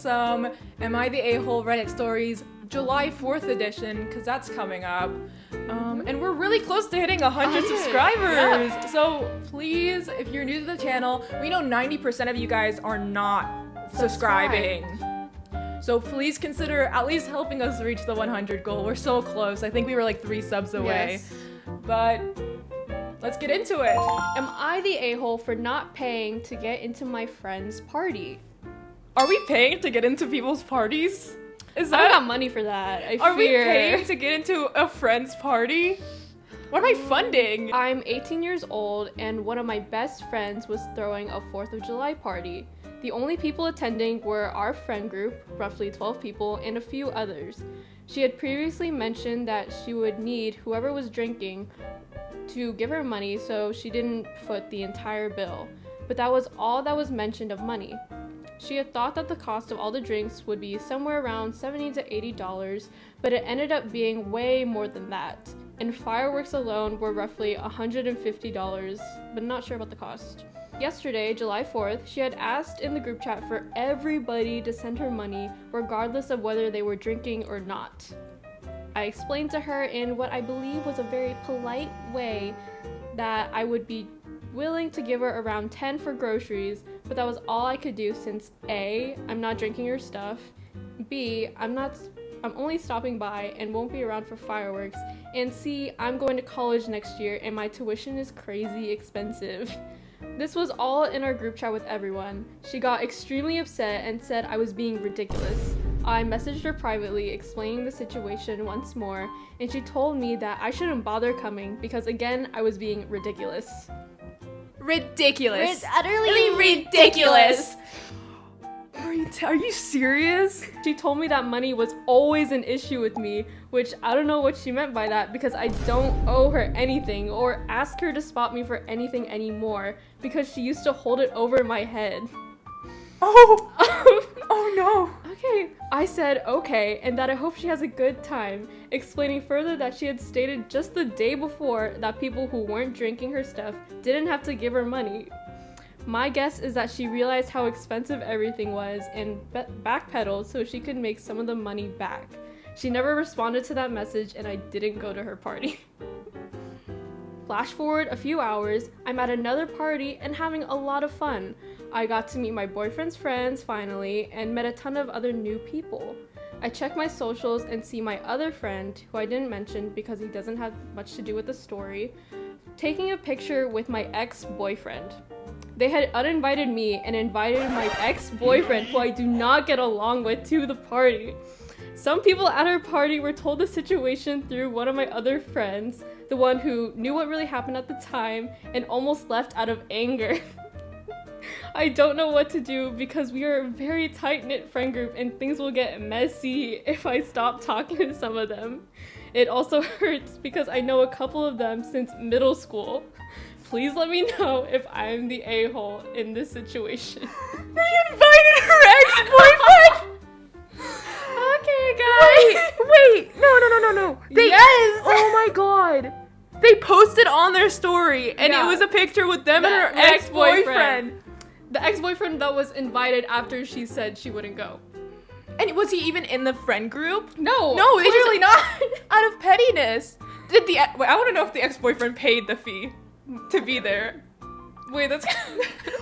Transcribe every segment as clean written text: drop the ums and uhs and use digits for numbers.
some Am I the A-hole Reddit stories July 4th edition, because that's coming up. And we're really close to hitting 100 subscribers. Yeah. So please, if you're new to the channel, we know 90% of you guys are not subscribing. So please consider at least helping us reach the 100 goal. We're so close. I think we were like 3 subs away. Yes. But let's get into it. Am I the a-hole for not paying to get into my friend's party? Are we paying to get into people's parties? I don't got money for that. Are we paying to get into a friend's party? What am I funding? I'm 18 years old and one of my best friends was throwing a 4th of July party. The only people attending were our friend group, roughly 12 people, and a few others. She had previously mentioned that she would need whoever was drinking to give her money, so she didn't foot the entire bill. But that was all that was mentioned of money. She had thought that the cost of all the drinks would be somewhere around $70 to $80, but it ended up being way more than that. And fireworks alone were roughly $150, but not sure about the cost. Yesterday, July 4th, she had asked in the group chat for everybody to send her money, regardless of whether they were drinking or not. I explained to her in what I believe was a very polite way that I would be willing to give her around 10 for groceries, but that was all I could do since A, I'm not drinking her stuff, B, I'm only stopping by and won't be around for fireworks, and C, I'm going to college next year and my tuition is crazy expensive. This was all in our group chat with everyone. She got extremely upset and said I was being ridiculous. I messaged her privately explaining the situation once more, and she told me that I shouldn't bother coming because again, I was being ridiculous. Ridiculous. Utterly ridiculous. Are you serious? She told me that money was always an issue with me, which I don't know what she meant by that because I don't owe her anything or ask her to spot me for anything anymore because she used to hold it over my head. Oh! Oh no! Okay, I said okay and that I hope she has a good time, explaining further that she had stated just the day before that people who weren't drinking her stuff didn't have to give her money. My guess is that she realized how expensive everything was and backpedaled so she could make some of the money back. She never responded to that message and I didn't go to her party. Flash forward a few hours, I'm at another party and having a lot of fun. I got to meet my boyfriend's friends finally and met a ton of other new people. I check my socials and see my other friend, who I didn't mention because he doesn't have much to do with the story, taking a picture with my ex-boyfriend. They had uninvited me and invited my ex-boyfriend, who I do not get along with, to the party. Some people at our party were told the situation through one of my other friends, the one who knew what really happened at the time and almost left out of anger. I don't know what to do because we are a very tight-knit friend group and things will get messy if I stop talking to some of them. It also hurts because I know a couple of them since middle school. Please let me know if I'm the a-hole in this situation. They invited her ex-boyfriend! Okay, guys. Wait, no. Yes! Oh my god. They posted on their story and it was a picture with them and her ex-boyfriend. The ex-boyfriend that was invited after she said she wouldn't go. And was he even in the friend group? No, they clearly not. Out of pettiness. Wait, I want to know if the ex-boyfriend paid the fee to be there. Wait, that's...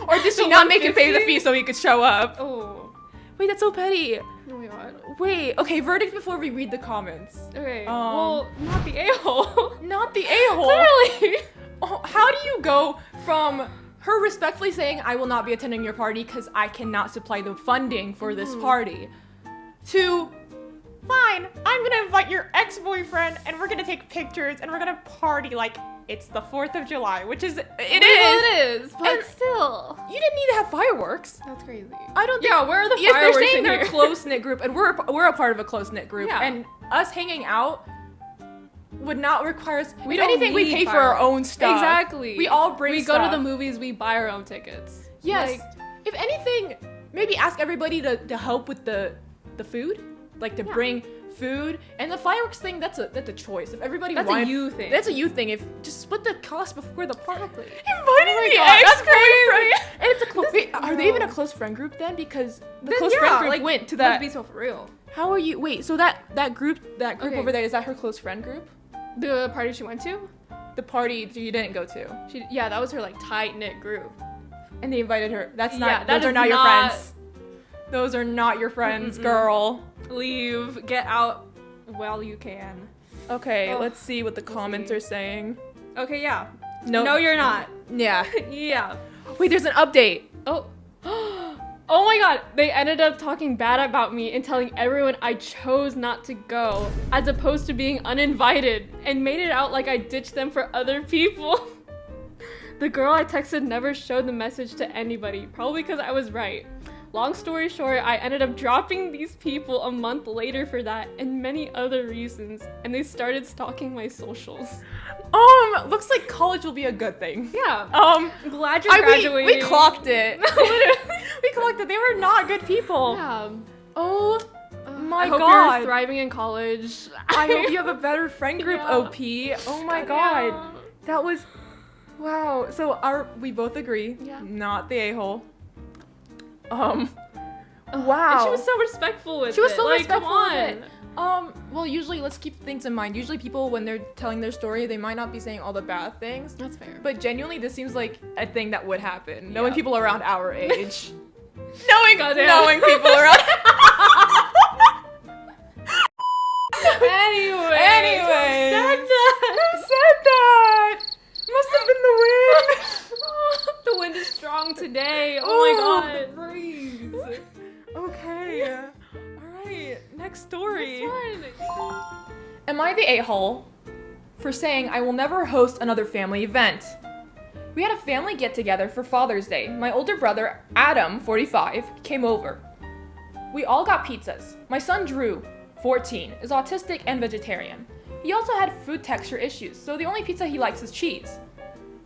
Or did she not make him pay the fee so he could show up? Oh. Wait, that's so petty. Oh my god. Wait, okay, verdict before we read the comments. Okay, well, not the a-hole. Not the a-hole? Clearly. Oh, how do you go from her respectfully saying, I will not be attending your party because I cannot supply the funding for this party, to, fine, I'm gonna invite your ex-boyfriend and we're gonna take pictures and we're gonna party like it's the 4th of July, which is, It is, but and still. You didn't need to have fireworks. That's crazy. I don't think- Yeah, where are the Yes, fireworks they're saying in they're here? a close-knit group, and we're a part of a close-knit group, Yeah. and us hanging out would not require us. We If don't anything, we need pay for our fireworks. own stuff. Exactly. We all bring We stuff. go to the movies, we buy our own tickets. Yes. Like, If anything, maybe ask everybody to help with the food. like to Yeah. bring food, and the fireworks thing, that's a choice. If everybody That's wants, a you thing. That's a you thing. If just split the cost before the party. Exactly. Inviting Oh my the God, that's ex-boyfriend. And it's a close. Wait, are they even a No. close friend group then? Because the Then close yeah, friend group like, went to let's that. be so for real. How are you? Wait, so that group Okay. over there, is that her close friend group? The party she went to? The party you didn't go to, Yeah, that was her like tight knit group. and they invited her. That's Yeah, not. that Those are is not your not- friends. Those are not your friends, Mm-mm. girl. Leave. Get out while you can. Okay, Oh, let's see what the we'll comments see. are saying. Okay, yeah. No, No, you're not. Yeah. Yeah. Wait, there's an update. Oh. Oh my god, they ended up talking bad about me and telling everyone I chose not to go, as opposed to being uninvited, and made it out like I ditched them for other people. The girl I texted never showed the message to anybody, probably because I was right. Long story short, I ended up dropping these people a month later for that and many other reasons, and they started stalking my socials. Looks like college will be a good thing. Yeah. I'm Glad you're graduating. we clocked it. We clocked it. They were not good people. Yeah. Oh my I hope god. you're thriving in college. I hope you have a better friend group, Yeah. OP. Oh my god. That was wow. So we both agree. Yeah. Not the a-hole. Wow. And she was so respectful with it. She was so like, respectful come with on. it. Well, usually, let's keep things in mind. Usually people, when they're telling their story, they might not be saying all the bad things. That's fair. But genuinely, this seems like a thing that would happen. Knowing Yeah. people around our age. knowing Goddamn. people around. Anyways. Said that. Must have been the wind. The wind is strong today. Oh my god. Breeze. Okay. All right. Next story. Next one. Am I the a-hole for saying I will never host another family event? We had a family get-together for Father's Day. My older brother, Adam, 45, came over. We all got pizzas. My son, Drew, 14, is autistic and vegetarian. He also had food texture issues, so the only pizza he likes is cheese.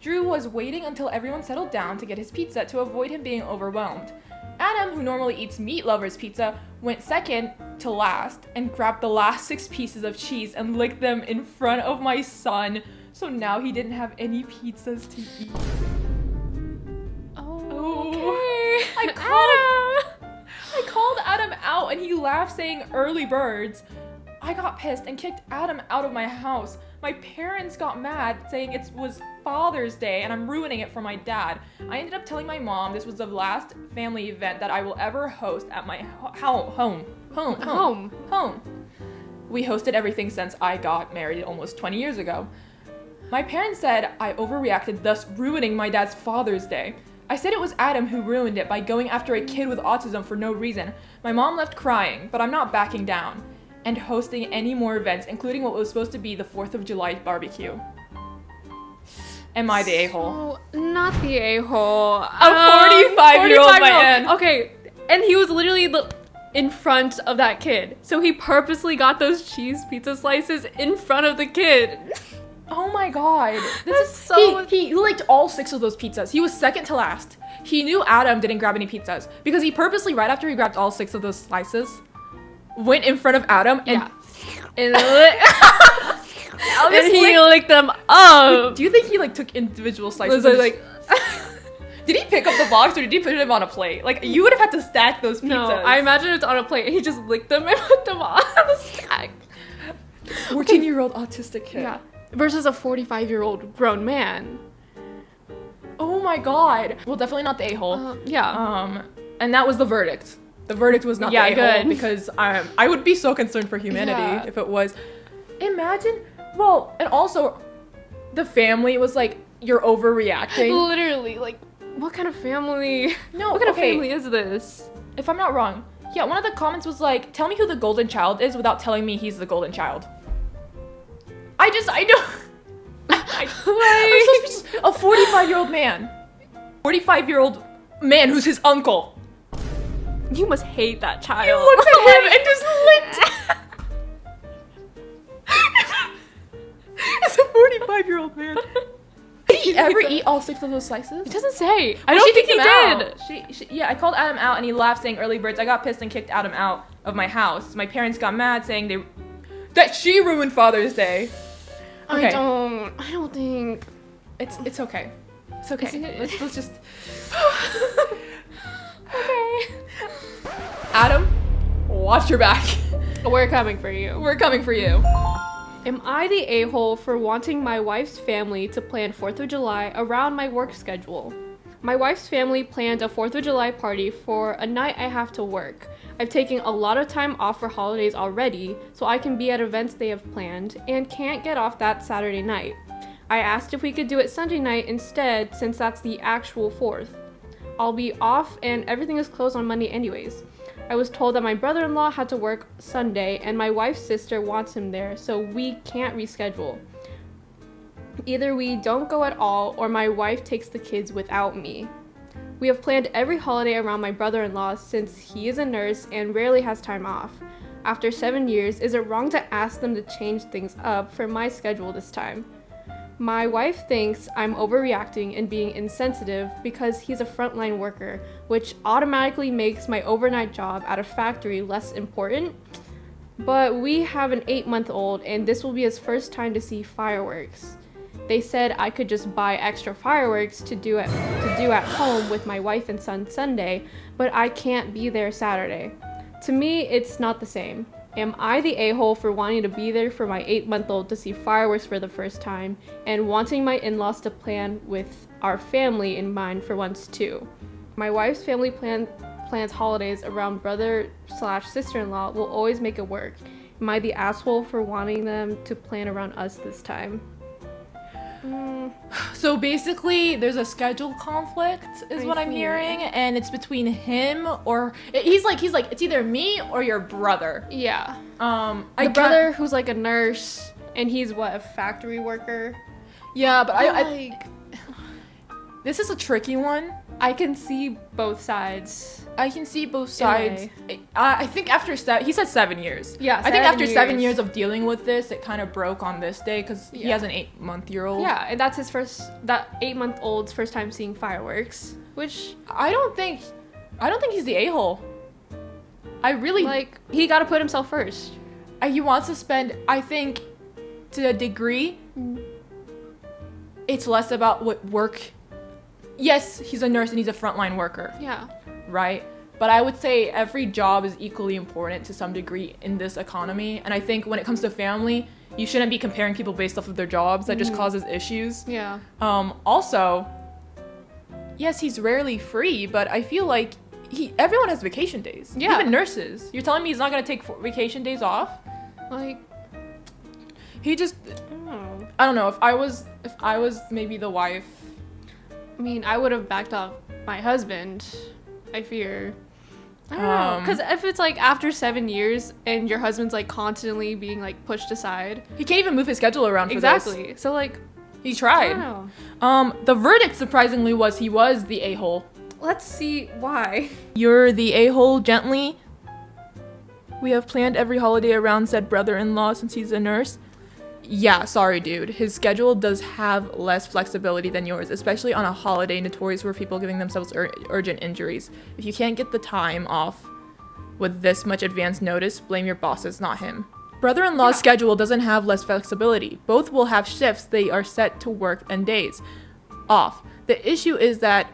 Drew was waiting until everyone settled down to get his pizza to avoid him being overwhelmed. Adam, who normally eats meat lovers pizza, went second to last and grabbed the last 6 pieces of cheese and licked them in front of my son, so now he didn't have any pizzas to eat. Oh, okay. I called Adam out and he laughed, saying early birds. I got pissed and kicked Adam out of my house. My parents got mad, saying it was Father's Day and I'm ruining it for my dad. I ended up telling my mom this was the last family event that I will ever host at my home. We hosted everything since I got married almost 20 years ago. My parents said I overreacted, thus ruining my dad's Father's Day. I said it was Adam who ruined it by going after a kid with autism for no reason. My mom left crying, but I'm not backing down and hosting any more events, including what was supposed to be the 4th of July barbecue. Am I the a-hole? Oh, not the a-hole. A 45-year-old man. Okay, and he was literally in front of that kid. So he purposely got those cheese pizza slices in front of the kid. Oh my god. That's so... He licked all 6 of those pizzas. He was second to last. He knew Adam didn't grab any pizzas because he purposely, right after he grabbed all 6 of those slices, went in front of Adam and And he licked them up. Do you think he took individual slices? Was it did he pick up the box or did he put them on a plate? You would have had to stack those pizzas. No, I imagine it's on a plate and he just licked them and put them on the stack. 14-year-old autistic kid. Yeah. Versus a 45-year-old grown man. Oh my god. Well, definitely not the a-hole. Yeah. And that was the verdict. The verdict was not the a-hole good. because I would be so concerned for humanity if it was. Imagine. Well, and also, the family was like, you're overreacting. Literally, what kind of family? No, What kind of okay. family is this? If I'm not wrong, yeah, one of the comments was like, tell me who the golden child is without telling me he's the golden child. I don't. I'm so speechless. A 45-year-old man. 45-year-old man who's his uncle. You must hate that child. He looked at him and just licked. It's a 45-year-old man. Did he he ever eat all 6 of those slices? It doesn't say. I don't think he did. Yeah, I called Adam out and he laughed saying early birds. I got pissed and kicked Adam out of my house. My parents got mad saying that she ruined Father's Day. Okay. I don't think. It's okay. It's okay. Let's just. Okay. Adam, watch your back. We're coming for you. We're coming for you. Am I the a-hole for wanting my wife's family to plan 4th of July around my work schedule? My wife's family planned a 4th of July party for a night I have to work. I've taken a lot of time off for holidays already, so I can be at events they have planned, and can't get off that Saturday night. I asked if we could do it Sunday night instead, since that's the actual 4th. I'll be off and everything is closed on Monday anyways. I was told that my brother-in-law had to work Sunday and my wife's sister wants him there, so we can't reschedule. Either we don't go at all or my wife takes the kids without me. We have planned every holiday around my brother-in-law since he is a nurse and rarely has time off. After 7 years, is it wrong to ask them to change things up for my schedule this time? My wife thinks I'm overreacting and being insensitive because he's a frontline worker, which automatically makes my overnight job at a factory less important. But we have an 8-month-old and this will be his first time to see fireworks. They said I could just buy extra fireworks to do at home with my wife and son Sunday, but I can't be there Saturday. To me, it's not the same. Am I the a-hole for wanting to be there for my 8-month-old to see fireworks for the first time and wanting my in-laws to plan with our family in mind for once too? My wife's family plans holidays around brother/sister-in-law will always make it work. Am I the asshole for wanting them to plan around us this time? So basically, there's a schedule conflict, is what I'm hearing, and it's between him or he's like it's either me or your brother. Yeah. The brother who's like a nurse, and he's a factory worker. Yeah, but I this is a tricky one. I can see both sides. I think after he said 7 years. Yeah, I think after 7 years of dealing with this, it kind of broke on this day because he has an 8-month-old. Yeah, and that's that 8-month-old's first time seeing fireworks, which I don't think he's the a-hole. I really he got to put himself first. He wants to spend. I think to a degree, it's less about what work. Yes, he's a nurse and he's a frontline worker. Yeah. Right? But I would say every job is equally important to some degree in this economy. And I think when it comes to family, you shouldn't be comparing people based off of their jobs. That just causes issues. Yeah. Also, yes, he's rarely free, but I feel like everyone has vacation days. Yeah. Even nurses. You're telling me he's not going to take vacation days off? He just... I don't know. If I was maybe the wife... I mean, I would have backed off my husband, I fear. I don't know. Because if it's after 7 years and your husband's constantly being pushed aside. He can't even move his schedule around for exactly. this. So he tried. I don't know. The verdict surprisingly was he was the a-hole. Let's see why. You're the a-hole gently. We have planned every holiday around said brother-in-law since he's a nurse. Yeah, sorry, dude. His schedule does have less flexibility than yours, especially on a holiday notorious for people giving themselves urgent injuries. If you can't get the time off with this much advance notice, blame your bosses, not him. Brother-in-law's schedule doesn't have less flexibility. Both will have shifts they are set to work and days off. The issue is that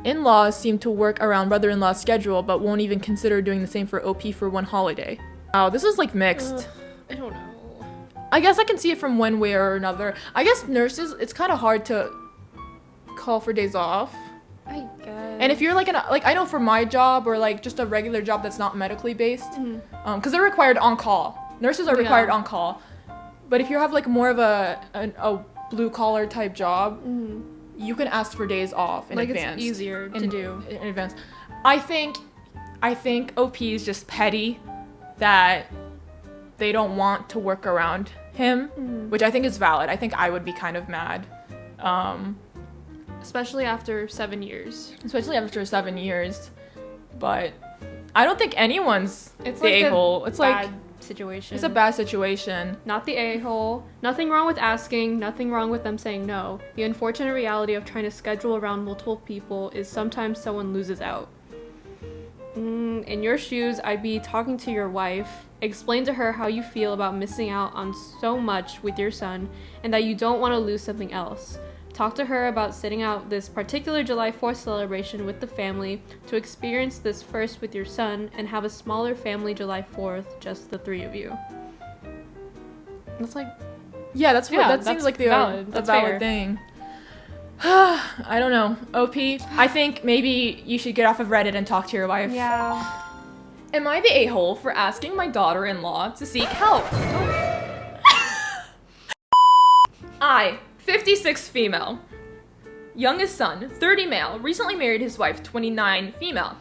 in-laws seem to work around brother-in-law's schedule but won't even consider doing the same for OP for one holiday. Wow, this is mixed. I don't know. I guess I can see it from one way or another. I guess nurses, it's kind of hard to call for days off. I guess. And if you're I know for my job or just a regular job that's not medically based, because they're required on call. Nurses are required on call. But if you have more of a blue collar type job, you can ask for days off in advance. It's easier to do in advance. I think OP is just petty that they don't want to work around him, which I think is valid. I think I would be kind of mad. Especially after 7 years. But I don't think anyone's the a-hole. It's bad situation. It's a bad situation. Not the a-hole. Nothing wrong with asking. Nothing wrong with them saying no. The unfortunate reality of trying to schedule around multiple people is sometimes someone loses out. In your shoes, I'd be talking to your wife. Explain to her how you feel about missing out on so much with your son and that you don't want to lose something else. Talk to her about sitting out this particular July 4th celebration with the family to experience this first with your son and have a smaller family July 4th, just the three of you. That's like... Yeah, that that's seems like the valid. the That's valid fair. thing. I don't know. OP, I think maybe you should get off of Reddit and talk to your wife. Yeah. Am I the a-hole for asking my daughter-in-law to seek help? I, 56 female. Youngest son, 30 male, recently married his wife, 29 female.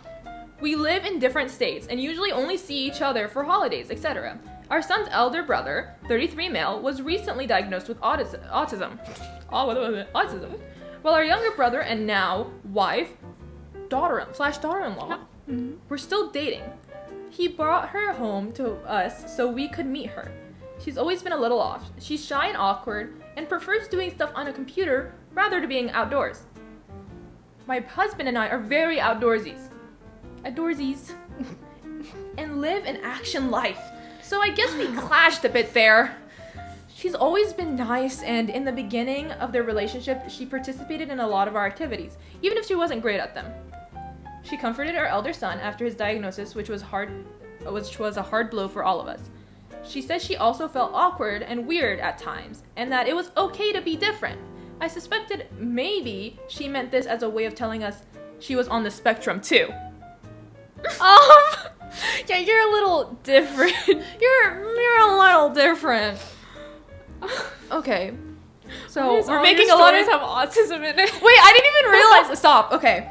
We live in different states and usually only see each other for holidays, etc. Our son's elder brother, 33 male, was recently diagnosed with autism. Autism. While our younger brother and now wife, daughter-in-law, were still dating. He brought her home to us so we could meet her. She's always been a little off. She's shy and awkward and prefers doing stuff on a computer rather than being outdoors. My husband and I are very outdoorsies. And live an action life. So I guess we clashed a bit there. She's always been nice, and in the beginning of their relationship, she participated in a lot of our activities, even if she wasn't great at them. She comforted our elder son after his diagnosis, which was a hard blow for all of us. She said she also felt awkward and weird at times, and that it was okay to be different. I suspected maybe she meant this as a way of telling us she was on the spectrum too. Yeah, you're a little different. You're a little different. Okay. So we're making a lot of have autism in it. Wait, I didn't even realize. Stop. Okay.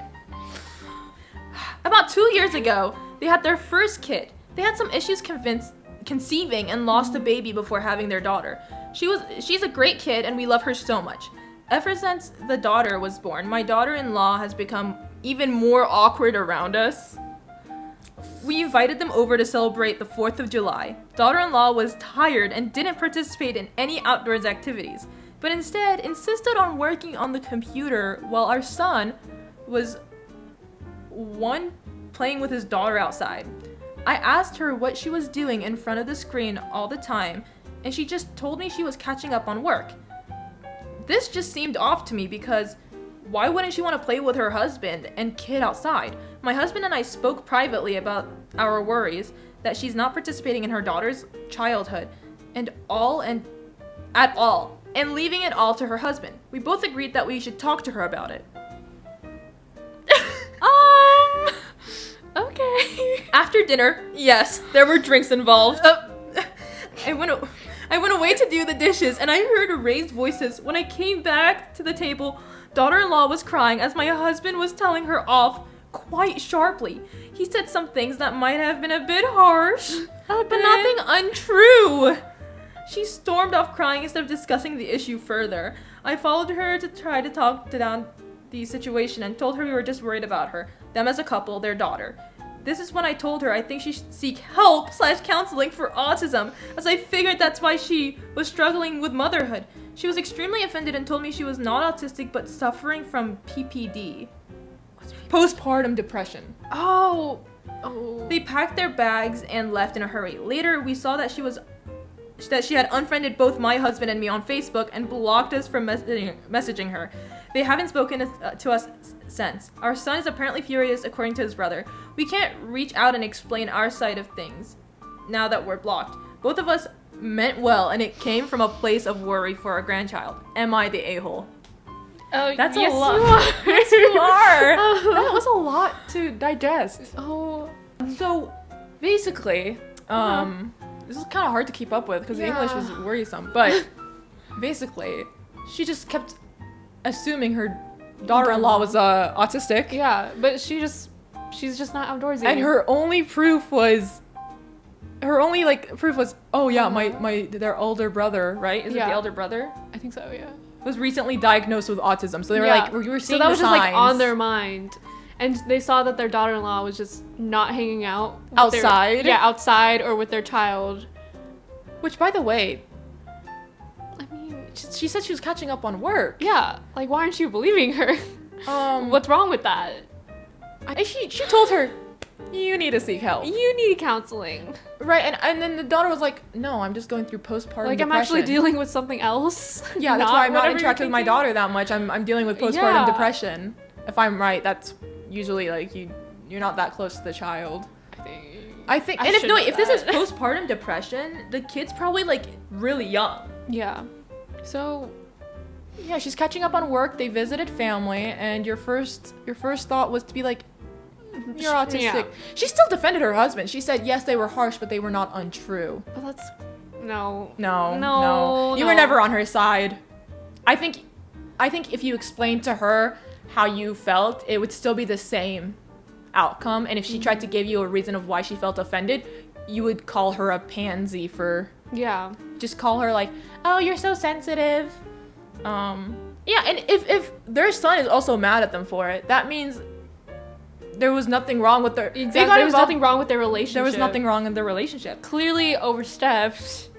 About 2 years ago, they had their first kid. They had some issues conceiving and lost a baby before having their daughter. She's a great kid and we love her so much. Ever since the daughter was born, my daughter-in-law has become even more awkward around us. We invited them over to celebrate the 4th of July. Daughter-in-law was tired and didn't participate in any outdoors activities, but instead insisted on working on the computer while our son was playing with his daughter outside. I asked her what she was doing in front of the screen all the time, and she just told me she was catching up on work. This just seemed off to me because why wouldn't she want to play with her husband and kid outside? My husband and I spoke privately about our worries that she's not participating in her daughter's childhood at all, and leaving it all to her husband. We both agreed that we should talk to her about it. Okay. After dinner, yes, there were drinks involved. I went away to do the dishes and I heard raised voices. When I came back to the table, daughter-in-law was crying as my husband was telling her off quite sharply. He said some things that might have been a bit harsh, but nothing untrue. She stormed off crying instead of discussing the issue further. I followed her to try to talk down the situation and told her we were just worried about her, them as a couple, their daughter. This is when I told her I think she should seek help/counseling for autism, as I figured that's why she was struggling with motherhood. She was extremely offended and told me she was not autistic but suffering from PPD. Postpartum depression. Oh. They packed their bags and left in a hurry. Later, we saw that she had unfriended both my husband and me on Facebook and blocked us from messaging her. They haven't spoken to us since. Our son is apparently furious, according to his brother. We can't reach out and explain our side of things now that we're blocked. Both of us meant well, and it came from a place of worry for our grandchild. Am I the a-hole? Oh, That's yes, a lot. You are. Yes, you are. That was a lot to digest. Oh. So, basically, this is kind of hard to keep up with because the English was worrisome. But basically, she just kept assuming her daughter-in-law was autistic. Yeah, but she's just not outdoorsy. And her only proof was, oh yeah, their older brother, right? Is it the elder brother? I think so, yeah. Was recently diagnosed with autism. So they were like, we were seeing so that the was just signs. like on their mind. And they saw that their daughter-in-law was just not hanging out with outside. outside or with their child. Which, by the way, I mean, she said she was catching up on work. yeah, like, why aren't you believing her? What's wrong with that? She told her, you need to seek help. You need counseling. Right, and then the daughter was like, no, I'm just going through postpartum Like, depression. I'm actually dealing with something else. Yeah, that's why I'm not whatever interacting with you're my thinking. daughter that much. I'm dealing with postpartum Yeah. depression. If I'm right, that's usually like you're not that close to the child. I think, and if this is postpartum depression, the kid's probably like really young. Yeah. So, Yeah, she's catching up on work. They visited family, and your first thought was to be like, you're autistic. Yeah. She still defended her husband. She said yes, they were harsh, but they were not untrue. but that's no. No. You were never on her side. I think if you explained to her how you felt, it would still be the same outcome. And if she tried to give you a reason of why she felt offended, you would call her a pansy for Yeah. just call her like, oh, you're so sensitive. Yeah, and if their son is also mad at them for it, that means there was nothing wrong with their Exactly. There was nothing wrong with their relationship. There was nothing wrong in their relationship. Clearly overstepped.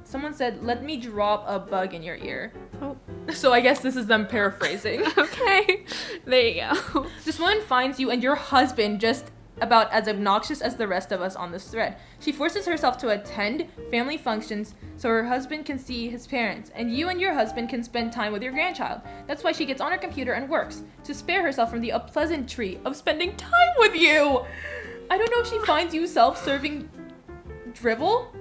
Someone said, let me drop a bug in your ear. Oh. So I guess this is them paraphrasing. Okay. There you go. This woman finds you and your husband just about as obnoxious as the rest of us on this thread. She forces herself to attend family functions so her husband can see his parents, and you and your husband can spend time with your grandchild. That's why she gets on her computer and works, to spare herself from the unpleasantry of spending time with you. I don't know if she finds you self-serving drivel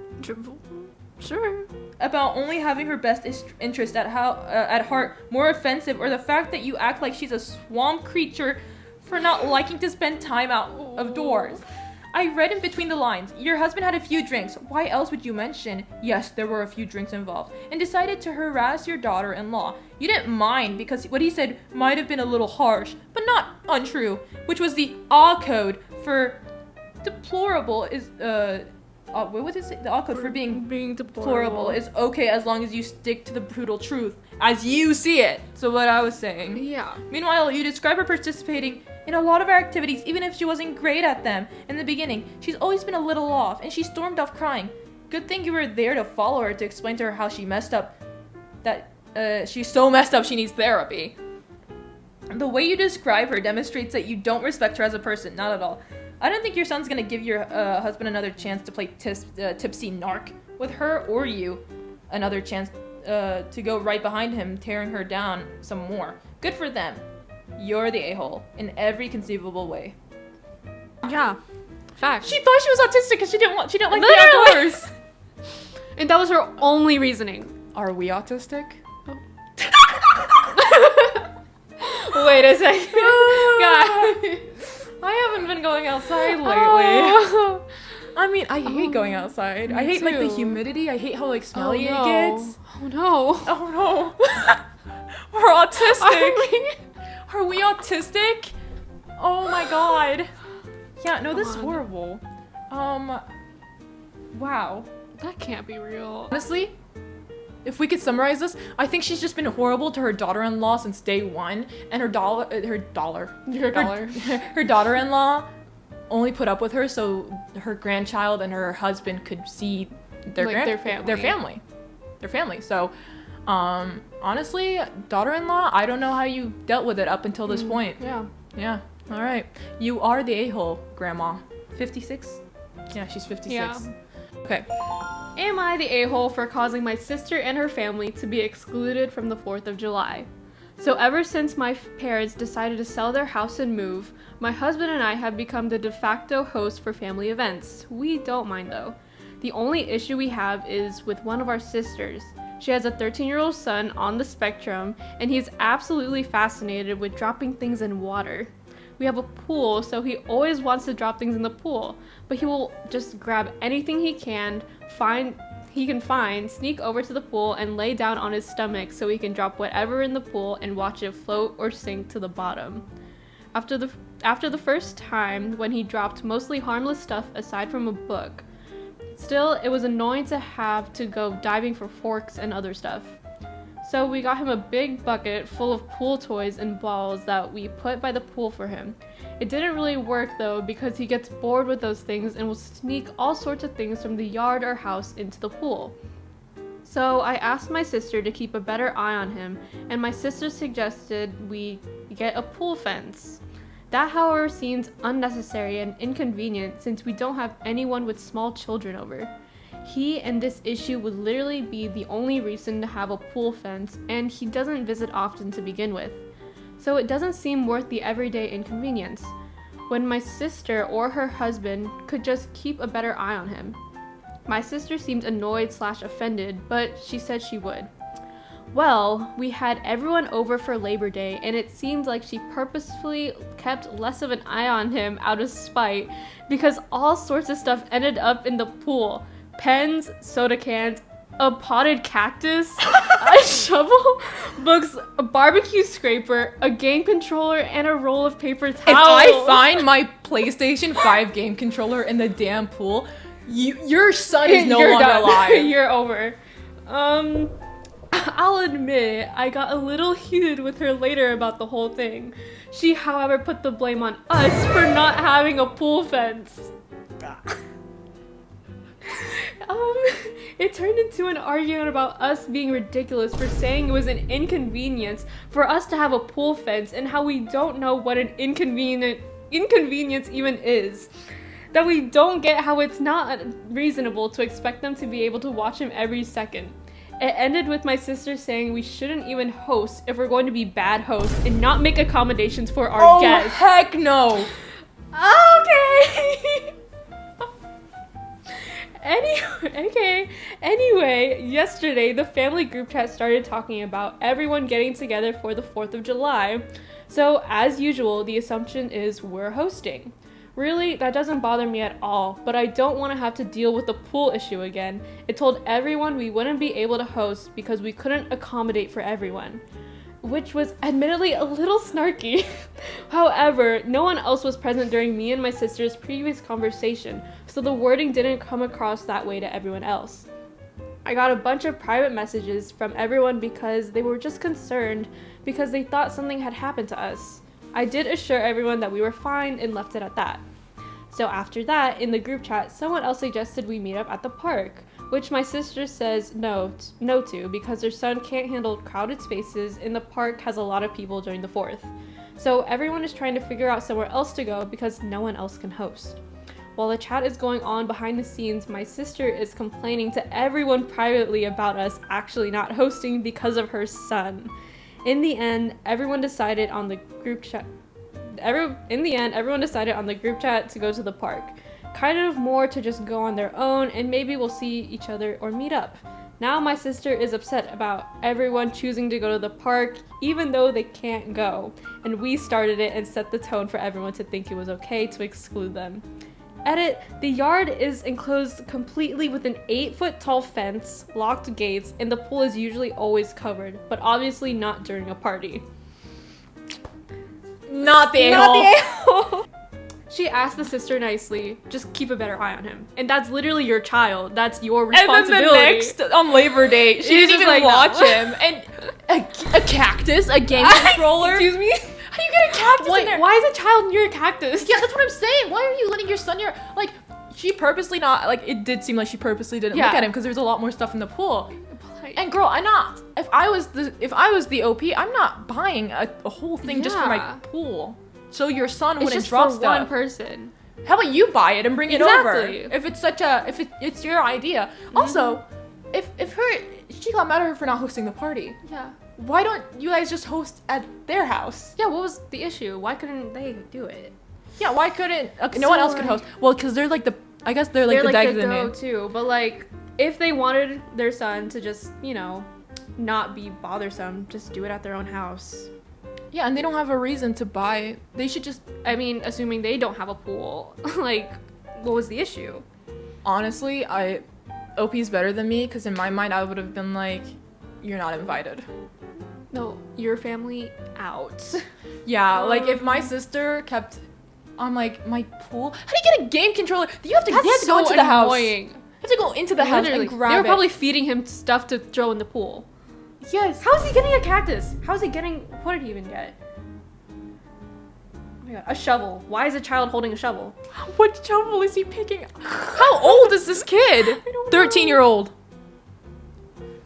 Sure. about only having her best interest at heart more offensive, or the fact that you act like she's a swamp creature for not liking to spend time out of doors. I read in between the lines, your husband had a few drinks. Why else would you mention, yes, there were a few drinks involved, and decided to harass your daughter-in-law. You didn't mind because what he said might have been a little harsh, but not untrue, which was the A code for deplorable is, what is it? The A code for being deplorable is okay as long as you stick to the brutal truth as you see it. So what I was saying. Yeah. Meanwhile, you describe her participating in a lot of our activities, even if she wasn't great at them in the beginning. She's always been a little off, and she stormed off crying. Good thing you were there to follow her to explain to her how she messed up. That she's so messed up she needs therapy. The way you describe her demonstrates that you don't respect her as a person. Not at all. I don't think your son's gonna give your husband another chance to play tipsy narc with her, or you another chance to go right behind him, tearing her down some more. Good for them. You're the a-hole in every conceivable way. Yeah. Fact. She thought she was autistic because she didn't like Literally. the outdoors. And that was her only reasoning. Are we autistic? Wait a second. God. I haven't been going outside lately. Oh. I mean, I hate going outside. Me I hate like the too. humidity. I hate how like smelly no. it gets. Oh no. Oh no. We're autistic. Are we autistic? Oh my god. Yeah, no, this is horrible. Wow. That can't be real. Honestly, if we could summarize this, I think she's just been horrible to her daughter-in-law since day one, and her daughter-in-law only put up with her so her grandchild and her husband could see their family. So, honestly, daughter-in-law, I don't know how you dealt with it up until this point. Yeah. All right. You are the a-hole, Grandma. 56? Yeah, she's 56. Yeah. Okay. Am I the a-hole for causing my sister and her family to be excluded from the 4th of July? So ever since my parents decided to sell their house and move, my husband and I have become the de facto host for family events. We don't mind though. The only issue we have is with one of our sisters. She has a 13-year-old son on the spectrum, and he's absolutely fascinated with dropping things in water. We have a pool, so he always wants to drop things in the pool, but he will just grab anything he can find, sneak over to the pool, and lay down on his stomach so he can drop whatever in the pool and watch it float or sink to the bottom. After the first time, when he dropped mostly harmless stuff aside from a book, still, it was annoying to have to go diving for forks and other stuff. So we got him a big bucket full of pool toys and balls that we put by the pool for him. It didn't really work though because he gets bored with those things and will sneak all sorts of things from the yard or house into the pool. So I asked my sister to keep a better eye on him, and my sister suggested we get a pool fence. That, however, seems unnecessary and inconvenient since we don't have anyone with small children over. He and this issue would literally be the only reason to have a pool fence, and he doesn't visit often to begin with. So it doesn't seem worth the everyday inconvenience, when my sister or her husband could just keep a better eye on him. My sister seemed annoyed/offended, but she said she would. Well, we had everyone over for Labor Day, and it seemed like she purposefully kept less of an eye on him out of spite, because all sorts of stuff ended up in the pool. Pens, soda cans, a potted cactus, a shovel, books, a barbecue scraper, a game controller, and a roll of paper towels. If I find my PlayStation 5 game controller in the damn pool, your son is no longer alive. You're over. I'll admit, I got a little heated with her later about the whole thing. She, however, put the blame on us for not having a pool fence. It turned into an argument about us being ridiculous for saying it was an inconvenience for us to have a pool fence and how we don't know what an inconvenience even is. That we don't get how it's not reasonable to expect them to be able to watch him every second. It ended with my sister saying we shouldn't even host if we're going to be bad hosts and not make accommodations for our guests. Oh, heck no! Okay! Anyway, yesterday the family group chat started talking about everyone getting together for the 4th of July. So, as usual, the assumption is we're hosting. Really, that doesn't bother me at all, but I don't want to have to deal with the pool issue again. It told everyone we wouldn't be able to host because we couldn't accommodate for everyone, which was admittedly a little snarky. However, no one else was present during me and my sister's previous conversation, so the wording didn't come across that way to everyone else. I got a bunch of private messages from everyone because they were just concerned because they thought something had happened to us. I did assure everyone that we were fine and left it at that. So after that, in the group chat, someone else suggested we meet up at the park, which my sister says no to because her son can't handle crowded spaces and the park has a lot of people during the 4th. So everyone is trying to figure out somewhere else to go because no one else can host. While the chat is going on behind the scenes, my sister is complaining to everyone privately about us actually not hosting because of her son. In the end, everyone decided on the group chat to go to the park. Kind of more to just go on their own and maybe we'll see each other or meet up. Now my sister is upset about everyone choosing to go to the park even though they can't go. And we started it and set the tone for everyone to think it was okay to exclude them. Edit, the yard is enclosed completely with an 8-foot tall fence, locked gates, and the pool is usually always covered, but obviously not during a party. Not the a-hole. She asked the sister nicely, just keep a better eye on him. And that's literally your child. That's your responsibility. And then the next, on Labor Day, she didn't even like, watch him. And a cactus, a game controller. Excuse me? How do you get a cactus in there? Why is a child near a cactus? Yeah, that's what I'm saying. Why are you letting your son near, like, she purposely not, like, it did seem like she purposely didn't look at him because there's a lot more stuff in the pool. And girl, if I was the OP, I'm not buying a whole thing just for my pool. So your son wouldn't drop stuff. It's just for one person. How about you buy it and bring it over? If it's it's your idea. Mm-hmm. Also, if she got mad at her for not hosting the party. Yeah. Why don't you guys just host at their house? Yeah, what was the issue? Why couldn't they do it? Yeah, why couldn't no one else could host? Well, because they're like the go-to, but like if they wanted their son to just, not be bothersome, just do it at their own house. Yeah, and they don't have a reason to buy. They should just, assuming they don't have a pool, like, what was the issue? Honestly, OP's better than me, because in my mind, I would have been like, you're not invited. No, your family out. Yeah, like, if my sister kept on, like, my pool, how do you get a game controller? You have to go into the house. You have to go into the house and grab it. They were probably feeding him stuff to throw in the pool. Yes. How is he getting a cactus? What did he even get? my god, a shovel. Why is a child holding a shovel? What shovel is he picking? How old is this kid? 13-year-old.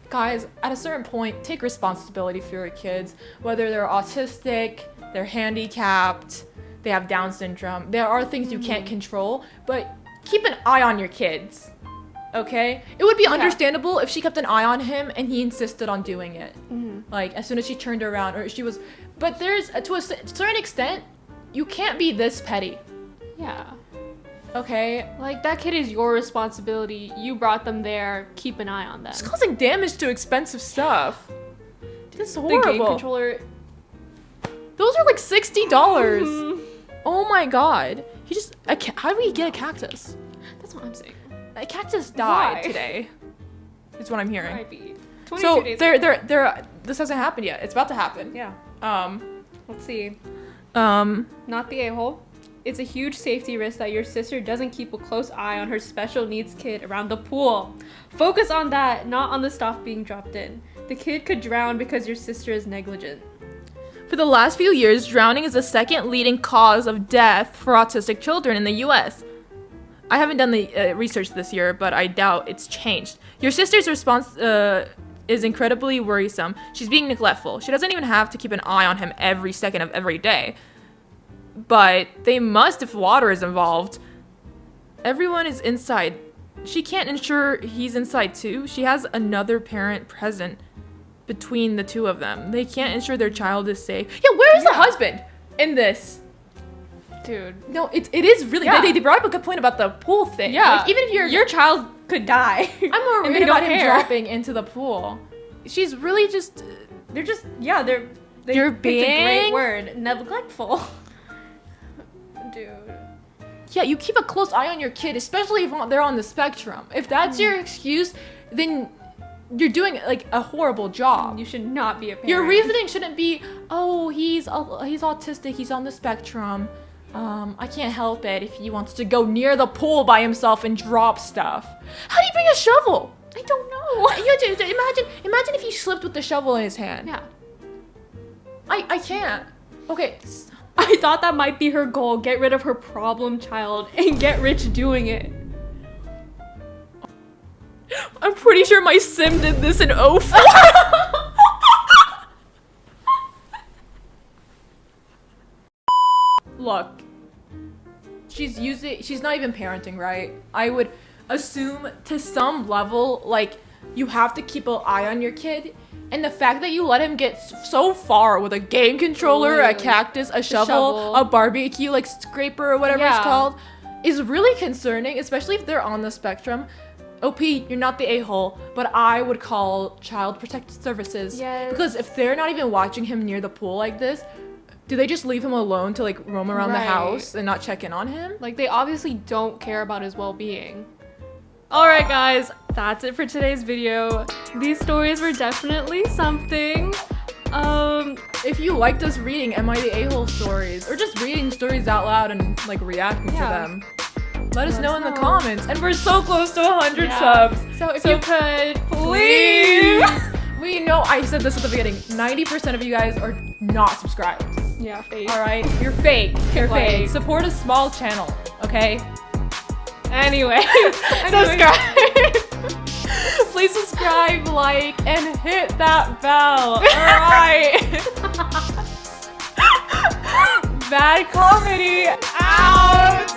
Guys, at a certain point, take responsibility for your kids. Whether they're autistic, they're handicapped, they have Down syndrome. There are things you can't control, but keep an eye on your kids. Okay? It would be understandable if she kept an eye on him and he insisted on doing it. Like, as soon as she turned around, or she was... But there's, to a certain extent, you can't be this petty. Yeah. Okay? Like, that kid is your responsibility. You brought them there. Keep an eye on them. It's causing damage to expensive stuff. This is horrible. The game controller... Those are like $60. Oh my god. He just... How do we get a cactus? That's what I'm saying. A cactus died Why? today. Is what I'm hearing. Might be. So 22 days they're this hasn't happened yet. It's about to happen. Yeah. Let's see. Not the a-hole. It's a huge safety risk that your sister doesn't keep a close eye on her special needs kid around the pool. Focus on that, not on the stuff being dropped in. The kid could drown because your sister is negligent. For the last few years, drowning is the second leading cause of death for autistic children in the US. I haven't done the research this year, but I doubt it's changed. Your sister's response is incredibly worrisome. She's being neglectful. She doesn't even have to keep an eye on him every second of every day. But they must if water is involved. Everyone is inside. She can't ensure he's inside too. She has another parent present between the two of them. They can't ensure their child is safe. Yeah, where is the husband in this? Dude. No, it is really... They brought up a good point about the pool thing. Yeah. Like, even if your child could die. I'm more worried about him dropping into the pool. She's really just... They're just... Yeah, You're picked being... a great word. Neglectful. Dude. Yeah, you keep a close eye on your kid, especially if they're on the spectrum. If that's your excuse, then you're doing like a horrible job. You should not be a parent. Your reasoning shouldn't be, oh, he's autistic, he's on the spectrum. I can't help it if he wants to go near the pool by himself and drop stuff. How do you bring a shovel? I don't know. Imagine if he slipped with the shovel in his hand. Yeah. I can't. Okay. I thought that might be her goal. Get rid of her problem child and get rich doing it. I'm pretty sure my sim did this in 04. Look. She's not even parenting, right? I would assume to some level, like, you have to keep an eye on your kid. And the fact that you let him get so far with a game controller, a cactus, a shovel, a barbecue, like, scraper or whatever it's called, is really concerning, especially if they're on the spectrum. OP, you're not the a-hole, but I would call Child Protective Services. Yes. Because if they're not even watching him near the pool like this, do they just leave him alone to like roam around the house and not check in on him? Like, they obviously don't care about his well-being. Alright guys, that's it for today's video. These stories were definitely something. If you liked us reading Am I the A-hole stories, or just reading stories out loud and like reacting to them, let us know in the comments. And we're so close to 100 subs. So if you could, please. We know I said this at the beginning. 90% of you guys are not subscribed. Yeah, fake. All right, you're fake. You're fake. Support a small channel, okay? Anyway, subscribe. Please subscribe, like, and hit that bell. All right. BADComedy out.